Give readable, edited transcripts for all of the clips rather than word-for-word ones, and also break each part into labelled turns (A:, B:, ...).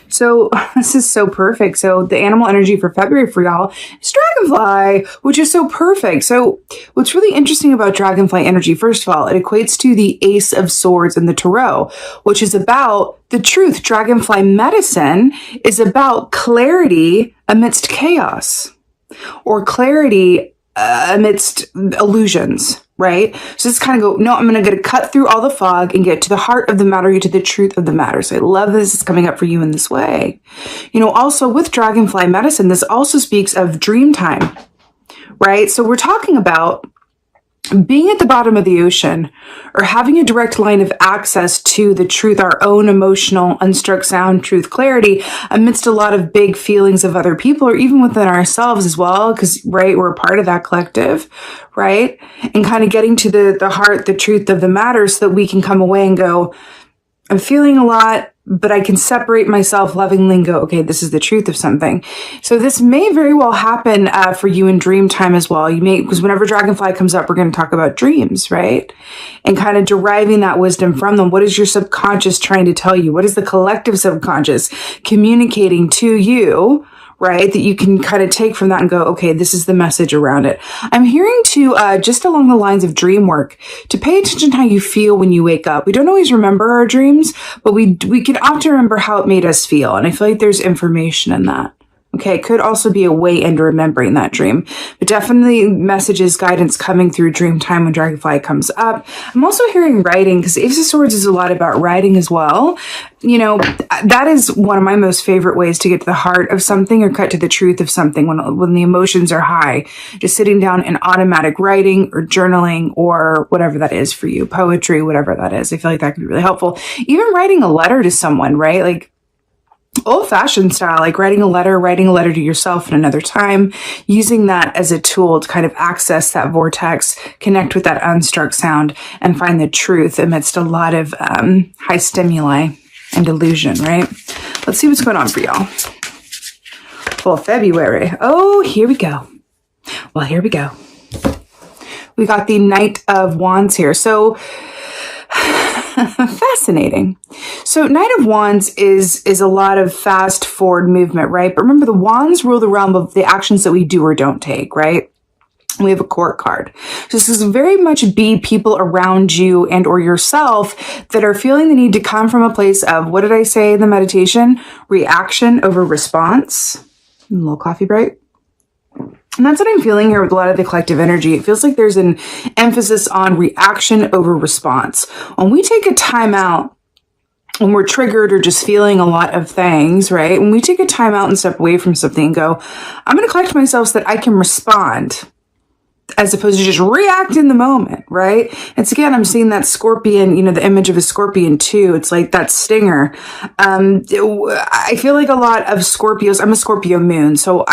A: So this is so perfect. So the animal energy for February for y'all is dragonfly, which is so perfect. So what's really interesting about dragonfly energy, first of all, it equates to the Ace of Swords in the Tarot, which is about the truth. Dragonfly medicine is about clarity amidst chaos, or clarity amidst illusions. Right? So just kind of go, no, I'm going to cut through all the fog and get to the heart of the matter, get to the truth of the matter. So I love this is coming up for you in this way. Also with dragonfly medicine, this also speaks of dream time, right? So we're talking about being at the bottom of the ocean or having a direct line of access to the truth, our own emotional, unstruck sound, truth, clarity amidst a lot of big feelings of other people or even within ourselves as well. Because, right, we're a part of that collective, right? And kind of getting to the heart, the truth of the matter so that we can come away and go, I'm feeling a lot, but I can separate myself lovingly and go, okay, this is the truth of something. So this may very well happen for you in dream time as well. You may, because whenever dragonfly comes up, we're going to talk about dreams, right? And kind of deriving that wisdom from them. What is your subconscious trying to tell you? What is the collective subconscious communicating to you? Right? That you can kind of take from that and go, okay, this is the message around it. I'm hearing to, just along the lines of dream work, to pay attention to how you feel when you wake up. We don't always remember our dreams, but we can often remember how it made us feel. And I feel like there's information in that. Okay, it could also be a way into remembering that dream, but definitely messages, guidance coming through dream time when dragonfly comes up. I'm also hearing writing, because Ace of Swords is a lot about writing as well. That is one of my most favorite ways to get to the heart of something or cut to the truth of something when the emotions are high. Just sitting down and automatic writing or journaling or whatever that is for you, poetry, whatever that is. I feel like that could be really helpful. Even writing a letter to someone, right? Like, old-fashioned style, like writing a letter to yourself at another time, using that as a tool to kind of access that vortex, connect with that unstruck sound, and find the truth amidst a lot of high stimuli and illusion, right? Let's see what's going on for y'all. Well, February. Oh, here we go. Well, here we go. We got the Knight of Wands here. So fascinating. So Knight of Wands is a lot of fast forward movement, right? But remember, the wands rule the realm of the actions that we do or don't take, right? We have a court card. So this is very much be people around you and or yourself that are feeling the need to come from a place of, what did I say in the meditation? Reaction over response. A little coffee break. And that's what I'm feeling here with a lot of the collective energy. It feels like there's an emphasis on reaction over response. When we take a time out, when we're triggered or just feeling a lot of things, right? When we take a time out and step away from something and go, I'm going to collect myself so that I can respond, as opposed to just react in the moment, right? It's again, I'm seeing that scorpion, the image of a scorpion too. It's like that stinger. I feel like a lot of Scorpios, I'm a Scorpio moon, so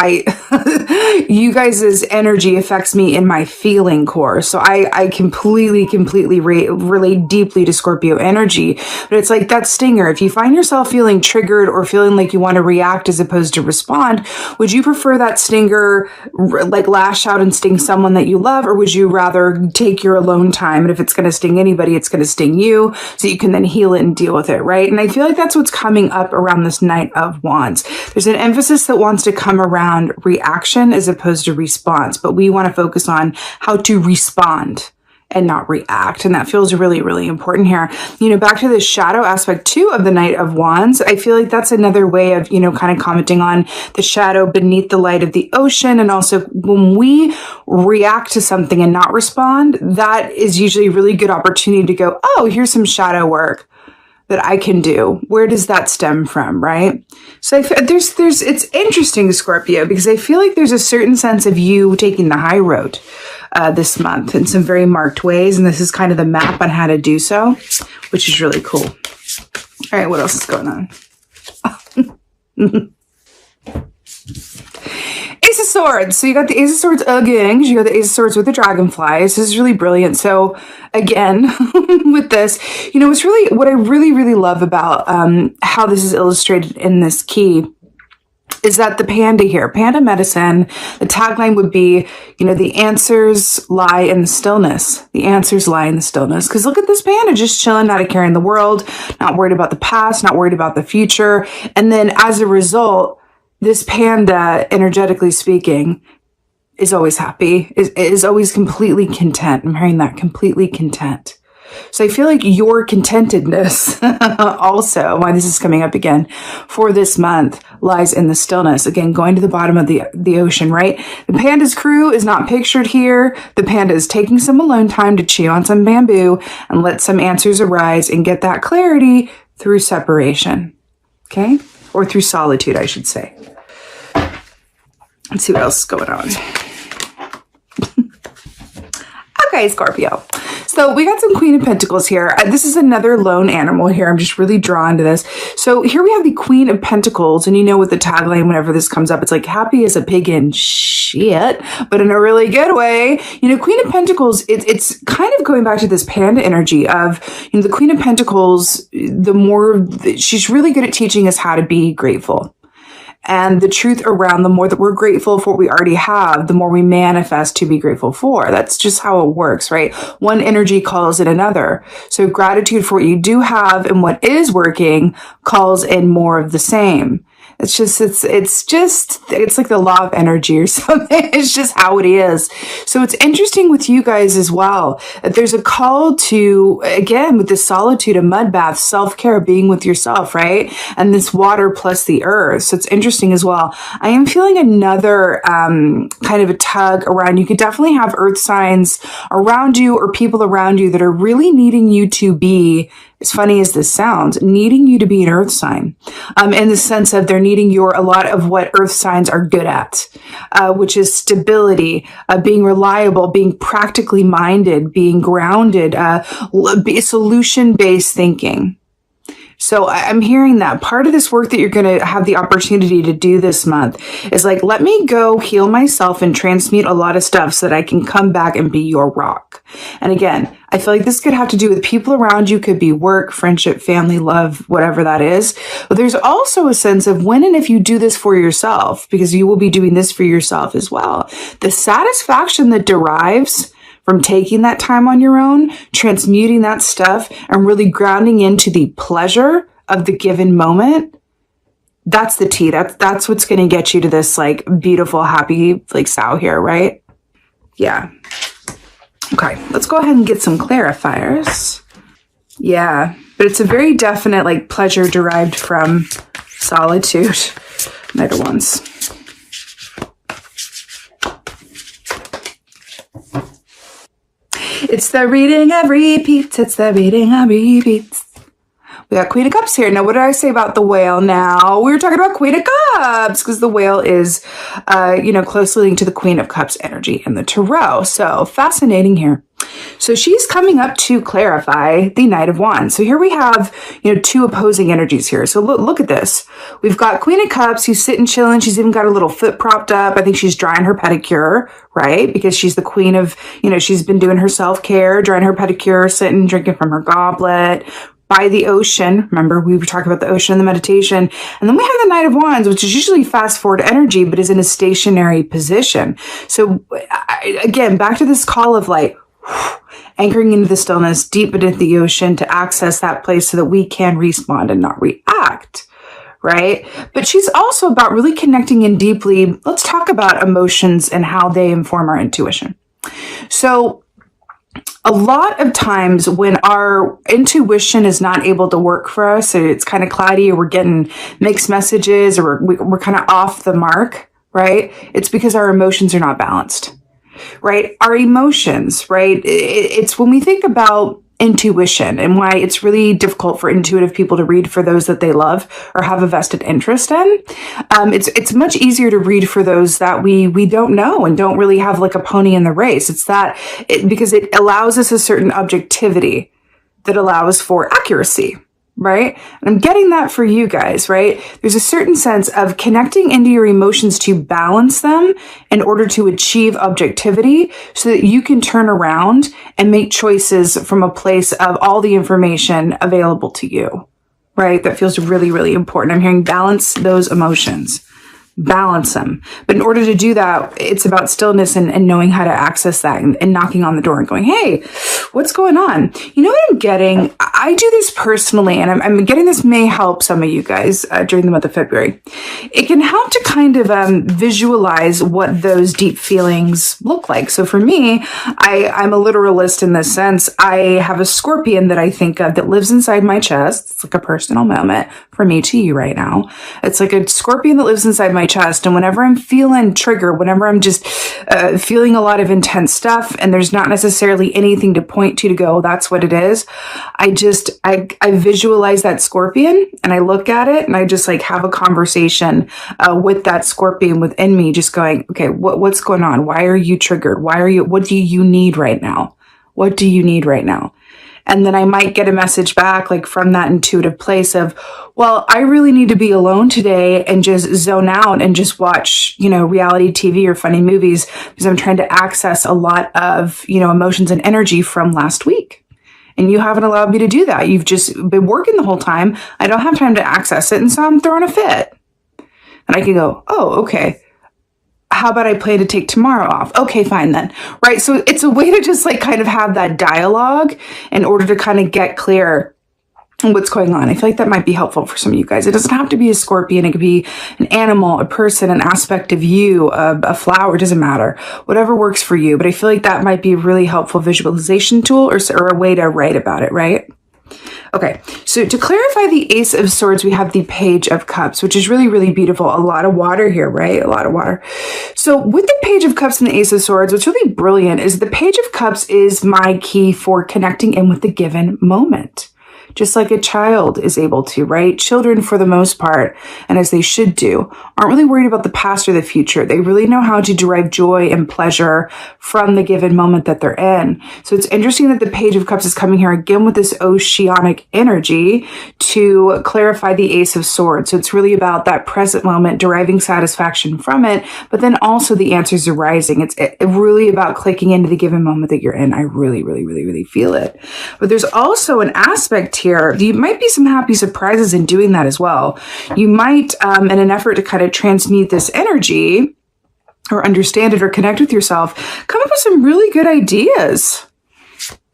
A: you guys' energy affects me in my feeling core. So I completely relate deeply to Scorpio energy, but it's like that stinger. If you find yourself feeling triggered or feeling like you want to react as opposed to respond, would you prefer that stinger, like lash out and sting someone that you love, or would you rather take your alone time? And if it's going to sting anybody, it's going to sting you, so you can then heal it and deal with it, right? And I feel like that's what's coming up around this Knight of Wands. There's an emphasis that wants to come around reaction as opposed to response, but we want to focus on how to respond and not react. And that feels really, really important here. Back to the shadow aspect too of the Knight of Wands, I feel like that's another way of, kind of commenting on the shadow beneath the light of the ocean. And also when we react to something and not respond, that is usually a really good opportunity to go, oh, here's some shadow work that I can do. Where does that stem from, right? So it's interesting, Scorpio, because I feel like there's a certain sense of you taking the high road this month in some very marked ways. And this is kind of the map on how to do so, which is really cool. All right, what else is going on? Ace of Swords. So you got the Ace of Swords again, because you got the Ace of Swords with the dragonflies. This is really brilliant. So again, with this, it's really, what I really, really love about how this is illustrated in this key is that the panda here, panda medicine, the tagline would be, you know, the answers lie in the stillness. The answers lie in the stillness. Because look at this panda just chilling, not caring the world, not worried about the past, not worried about the future. And then as a result, this panda, energetically speaking, is always happy, is always completely content. I'm hearing that, completely content. So I feel like your contentedness also, why this is coming up again, for this month lies in the stillness. Again, going to the bottom of the ocean, right? The panda's crew is not pictured here. The panda is taking some alone time to chew on some bamboo and let some answers arise and get that clarity through separation, okay? Or through solitude, I should say. Let's see what else is going on. Okay, Scorpio. So we got some Queen of Pentacles here. This is another lone animal here. I'm just really drawn to this. So here we have the Queen of Pentacles, and you know with the tagline, whenever this comes up, it's like happy as a pig in shit, but in a really good way. You know, Queen of Pentacles, it's kind of going back to this panda energy of, you know, the Queen of Pentacles, she's really good at teaching us how to be grateful. And the truth around the more that we're grateful for what we already have, the more we manifest to be grateful for. That's just how it works, right? One energy calls in another. So gratitude for what you do have and what is working calls in more of the same. It's like the law of energy or something. It's just how it is. So it's interesting with you guys as well, that there's a call to, again, with this solitude, a mud bath, self-care, being with yourself, right? And this water plus the earth. So it's interesting as well. I am feeling another kind of a tug around. You could definitely have earth signs around you or people around you that are really needing you to be, as funny as this sounds, needing you to be an earth sign, in the sense of they're needing a lot of what earth signs are good at, which is stability, being reliable, being practically minded, being grounded, solution-based thinking. So I'm hearing that part of this work that you're going to have the opportunity to do this month is like, let me go heal myself and transmute a lot of stuff so that I can come back and be your rock. And again, I feel like this could have to do with people around you, could be work, friendship, family, love, whatever that is. But there's also a sense of when and if you do this for yourself, because you will be doing this for yourself as well, the satisfaction that derives from taking that time on your own, transmuting that stuff, and really grounding into the pleasure of the given moment. That's the tea. That's what's going to get you to this like beautiful, happy, like sow here, right? Yeah. Okay, let's go ahead and get some clarifiers. Yeah, but it's a very definite like pleasure derived from solitude. Middle ones. It's the reading of repeats. It's the reading of repeats. We got Queen of Cups here. Now, what did I say about the whale now? We were talking about Queen of Cups because the whale is, closely linked to the Queen of Cups energy in the tarot. So fascinating here. So she's coming up to clarify the Knight of Wands. So here we have, two opposing energies here. So look at this. We've got Queen of Cups who's sitting chilling. She's even got her little foot propped up. I think she's drying her pedicure, right? Because she's the queen of, she's been doing her self-care, drying her pedicure, sitting, drinking from her goblet, by the ocean. Remember, we were talking about the ocean and the meditation. And then we have the Knight of Wands, which is usually fast forward energy, but is in a stationary position. So again, back to this call of like, anchoring into the stillness, deep into the ocean to access that place so that we can respond and not react, right? But she's also about really connecting in deeply. Let's talk about emotions and how they inform our intuition. So a lot of times when our intuition is not able to work for us, or it's kind of cloudy, or we're getting mixed messages, or we're kind of off the mark, right? It's because our emotions are not balanced, right? Our emotions, right? It's when we think about intuition and why it's really difficult for intuitive people to read for those that they love or have a vested interest in. It's much easier to read for those that we don't know and don't really have like a pony in the race. It's because it allows us a certain objectivity that allows for accuracy, right? And I'm getting that for you guys, right? There's a certain sense of connecting into your emotions to balance them in order to achieve objectivity so that you can turn around and make choices from a place of all the information available to you, right? That feels really, really important. I'm hearing balance those emotions. balance them. But in order to do that, it's about stillness and knowing how to access that and knocking on the door and going, hey, what's going on? You know what I'm getting? I do this personally, and I'm getting this may help some of you guys during the month of February. It can help to kind of visualize what those deep feelings look like. So for me, I'm a literalist in this sense. I have a scorpion that I think of that lives inside my chest. It's like a personal moment for me to you right now. It's like a scorpion that lives inside my chest. And whenever I'm feeling triggered, whenever I'm just feeling a lot of intense stuff and there's not necessarily anything to point to go, oh, that's what it is. I visualize that scorpion and I look at it and I just like have a conversation with that scorpion within me, just going, okay, what's going on? Why are you triggered? What do you need right now? What do you need right now? And then I might get a message back like from that intuitive place of, well, I really need to be alone today and just zone out and just watch, reality TV or funny movies because I'm trying to access a lot of, emotions and energy from last week. And you haven't allowed me to do that. You've just been working the whole time. I don't have time to access it. And so I'm throwing a fit. And I can go, oh, okay. How about I plan to take tomorrow off? Okay, fine then. Right. So it's a way to just like kind of have that dialogue in order to kind of get clear on what's going on. I feel like that might be helpful for some of you guys. It doesn't have to be a scorpion. It could be an animal, a person, an aspect of you, a flower, it doesn't matter. Whatever works for you. But I feel like that might be a really helpful visualization tool or a way to write about it, right? Okay, so to clarify the Ace of Swords, we have the Page of Cups, which is really, really beautiful. A lot of water here, right? A lot of water. So with the Page of Cups and the Ace of Swords, what's really brilliant is the Page of Cups is my key for connecting in with the given moment. Just like a child is able to, right? Children, for the most part, and as they should do, aren't really worried about the past or the future. They really know how to derive joy and pleasure from the given moment that they're in. So it's interesting that the Page of Cups is coming here again with this oceanic energy to clarify the Ace of Swords. So it's really about that present moment, deriving satisfaction from it, but then also the answers arising. It's really about clicking into the given moment that you're in. I really, really, really, really feel it. But there's also an aspect here. There might be some happy surprises in doing that as well. You might, in an effort to kind of transmute this energy or understand it or connect with yourself, come up with some really good ideas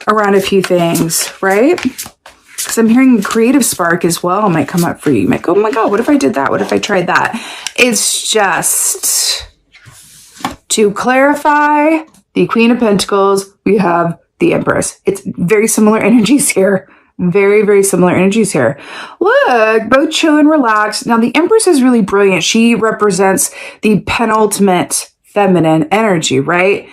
A: around a few things, right? Because I'm hearing creative spark as well might come up for you. You might go, oh my God, what if I did that? What if I tried that? It's just to clarify the Queen of Pentacles, we have the Empress. It's very similar energies here. Very, very similar energies here. Look, both chill and relax. Now, the Empress is really brilliant. She represents the penultimate feminine energy, right?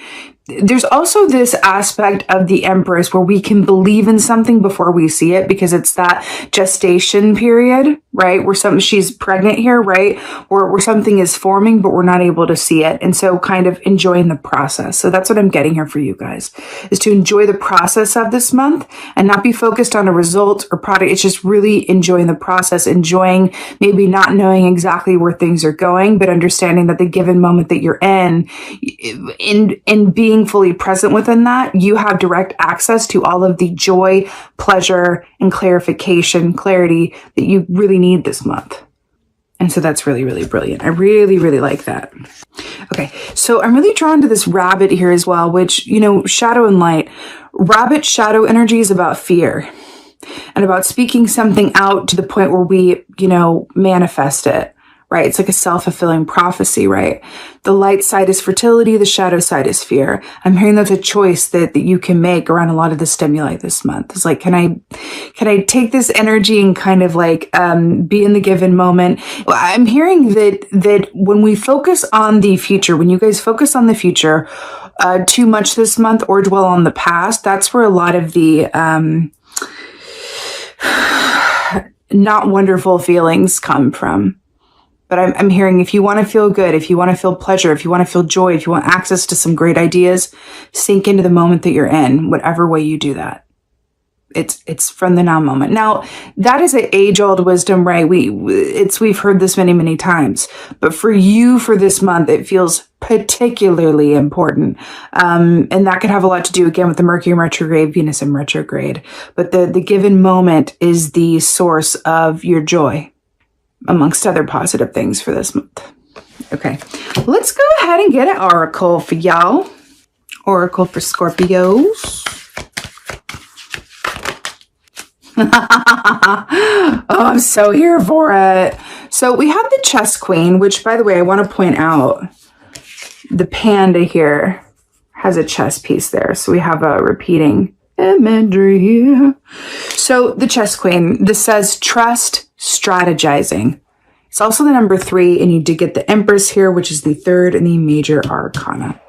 A: There's also this aspect of the Empress where we can believe in something before we see it because it's that gestation period, right? Where she's pregnant here, right? Where something is forming, but we're not able to see it. And so kind of enjoying the process. So that's what I'm getting here for you guys, is to enjoy the process of this month and not be focused on a result or product. It's just really enjoying the process, enjoying maybe not knowing exactly where things are going, but understanding that the given moment that you're in being fully present within that, you have direct access to all of the joy, pleasure, and clarity that you really need this month. And so that's really, really brilliant. I really, really like that. Okay, so I'm really drawn to this rabbit here as well, which, shadow and light. Rabbit shadow energy is about fear and about speaking something out to the point where we, manifest it. Right? It's like a self-fulfilling prophecy, right? The light side is fertility. The shadow side is fear. I'm hearing that's a choice that you can make around a lot of the stimuli this month. It's like, can I take this energy and kind of like, be in the given moment? Well, I'm hearing that when we focus on the future, when you guys focus on the future, too much this month or dwell on the past, that's where a lot of the, not wonderful feelings come from. But I'm hearing if you want to feel good, if you want to feel pleasure, if you want to feel joy, if you want access to some great ideas, sink into the moment that you're in, whatever way you do that. It's from the now moment. Now, that is an age-old wisdom, right? We've heard this many, many times. But for you, for this month, it feels particularly important. And that could have a lot to do, again, with the Mercury in retrograde, Venus in retrograde. But the given moment is the source of your joy, amongst other positive things for this month. Okay, let's go ahead and get an oracle for y'all. Oracle for Scorpios. Oh, I'm so here for it. So we have the chess queen, which, by the way, I want to point out the panda here has a chess piece there. So we have a repeating imagery here. So the chess queen, this says trust, strategizing. It's also the number 3, and you did get the Empress here, which is the 3rd in the major arcana.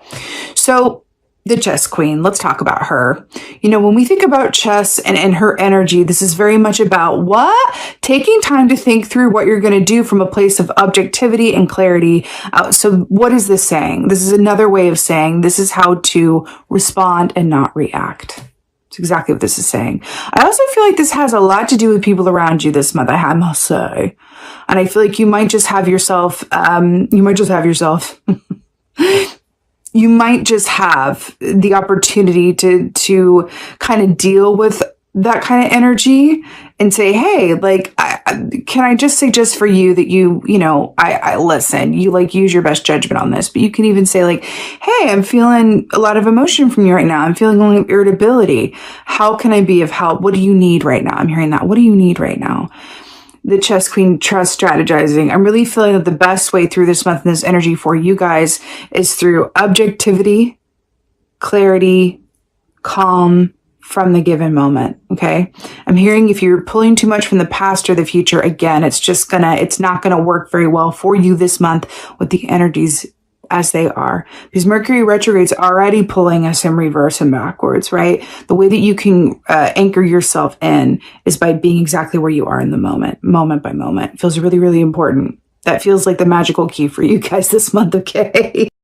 A: So the chess queen, let's talk about her. You know, when we think about chess and her energy, this is very much about what? Taking time to think through what you're going to do from a place of objectivity and clarity. So what is this saying? This is another way of saying this is how to respond and not react. It's exactly what this is saying. I also feel like this has a lot to do with people around you this month, I must say. And I feel like you might just have yourself, you might just have the opportunity to kind of deal with that kind of energy and say, hey, like, can I just suggest for you that I listen, you like use your best judgment on this, but you can even say like, hey, I'm feeling a lot of emotion from you right now. I'm feeling a lot of irritability. How can I be of help? What do you need right now? I'm hearing that. What do you need right now? The chess queen, trust, strategizing. I'm really feeling that the best way through this month and this energy for you guys is through objectivity, clarity, calm from the given moment. Okay. I'm hearing if you're pulling too much from the past or the future, again, it's not going to work very well for you this month with the energies as they are, because Mercury retrograde's already pulling us in reverse and backwards, right? The way that you can anchor yourself in is by being exactly where you are in the moment by moment. It feels really, really important. That feels like the magical key for you guys this month, okay?